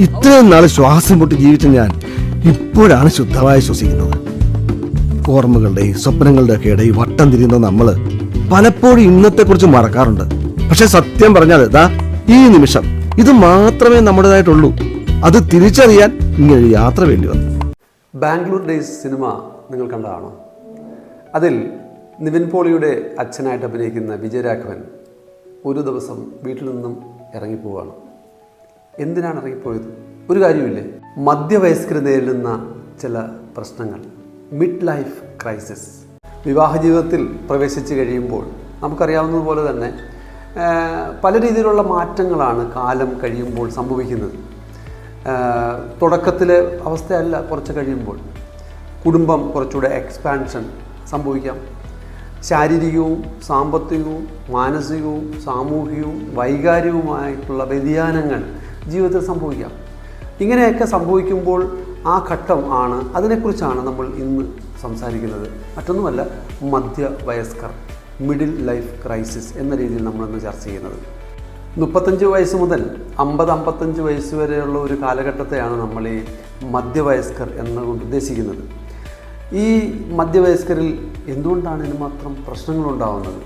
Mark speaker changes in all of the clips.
Speaker 1: ഇത്രയും നാൾ ശ്വാസം പൊട്ടി ജീവിച്ച ഞാൻ ഇപ്പോഴാണ് ശുദ്ധമായി ശ്വസിക്കുന്നത്. ഓർമ്മകളുടെയും സ്വപ്നങ്ങളുടെ ഒക്കെ ഇടയിൽ വട്ടം തിരിയുന്ന നമ്മള് പലപ്പോഴും ഇന്നത്തെ കുറിച്ച് മറക്കാറുണ്ട്. പക്ഷെ സത്യം പറഞ്ഞാൽ ഈ നിമിഷം ഇത് മാത്രമേ നമ്മുടേതായിട്ടുള്ളൂ. അത് തിരിച്ചറിയാൻ ഇങ്ങനെ യാത്ര വേണ്ടി വന്നു.
Speaker 2: ബാംഗ്ലൂർ ഡേയ്സ് സിനിമ നിങ്ങൾ കണ്ടതാണോ? അതിൽ നിവിൻ പോളിയുടെ അച്ഛനായിട്ട് അഭിനയിക്കുന്ന വിജയരാഘവൻ ഒരു ദിവസം വീട്ടിൽ നിന്നും ഇറങ്ങിപ്പോവാണ്. എന്തിനാണ് ഇറങ്ങിപ്പോയത്? ഒരു കാര്യമില്ലേ. മധ്യവയസ്കർ നേരിടുന്ന ചില പ്രശ്നങ്ങൾ, മിഡ് ലൈഫ് ക്രൈസിസ്. വിവാഹ ജീവിതത്തിൽ പ്രവേശിച്ച് കഴിയുമ്പോൾ നമുക്കറിയാവുന്നതുപോലെ തന്നെ പല രീതിയിലുള്ള മാറ്റങ്ങളാണ് കാലം കഴിയുമ്പോൾ സംഭവിക്കുന്നത്. തുടക്കത്തിലെ അവസ്ഥയല്ല, കുറച്ച് കഴിയുമ്പോൾ കുടുംബം കുറച്ചുകൂടെ എക്സ്പാൻഷൻ സംഭവിക്കാം. ശാരീരികവും സാമ്പത്തികവും മാനസികവും സാമൂഹികവും വൈകാരികവുമായിട്ടുള്ള വ്യതിയാനങ്ങൾ ജീവിതത്തിൽ സംഭവിക്കാം. ഇങ്ങനെയൊക്കെ സംഭവിക്കുമ്പോൾ ആ ഘട്ടം ആണ്, അതിനെക്കുറിച്ചാണ് നമ്മൾ ഇന്ന് സംസാരിക്കുന്നത്. മറ്റൊന്നുമല്ല, മധ്യവയസ്കർ, മിഡിൽ ലൈഫ് ക്രൈസിസ് എന്ന രീതിയിൽ നമ്മളിന്ന് ചർച്ച ചെയ്യുന്നത്. 35 വയസ്സ് മുതൽ 50-55 വയസ്സ് വരെയുള്ള ഒരു കാലഘട്ടത്തെയാണ് നമ്മൾ ഈ മധ്യവയസ്കർ എന്നുകൊണ്ട് ഉദ്ദേശിക്കുന്നത്. ഈ മധ്യവയസ്കരിൽ എന്തുകൊണ്ടാണ് ഇതിന് മാത്രം പ്രശ്നങ്ങളുണ്ടാകുന്നത്?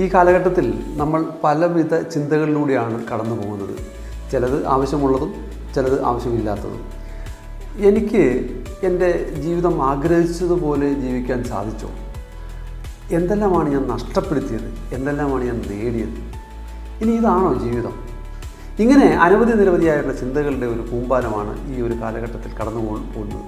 Speaker 2: ഈ കാലഘട്ടത്തിൽ നമ്മൾ പലവിധ ചിന്തകളിലൂടെയാണ് കടന്നു പോകുന്നത്. ചിലത് ആവശ്യമുള്ളതും ചിലത് ആവശ്യമില്ലാത്തതും. എനിക്ക് എൻ്റെ ജീവിതം ആഗ്രഹിച്ചതുപോലെ ജീവിക്കാൻ സാധിച്ചോ? എന്തെല്ലാമാണ് ഞാൻ നഷ്ടപ്പെടുത്തിയത്? എന്തെല്ലാമാണ് ഞാൻ നേടിയത്? ഇനി ഇതാണോ ജീവിതം? ഇങ്ങനെ നിരവധിയായിട്ടുള്ള ചിന്തകളുടെ ഒരു കൂമ്പാരമാണ് ഈ ഒരു കാലഘട്ടത്തിൽ കടന്നു പോകുന്നത്.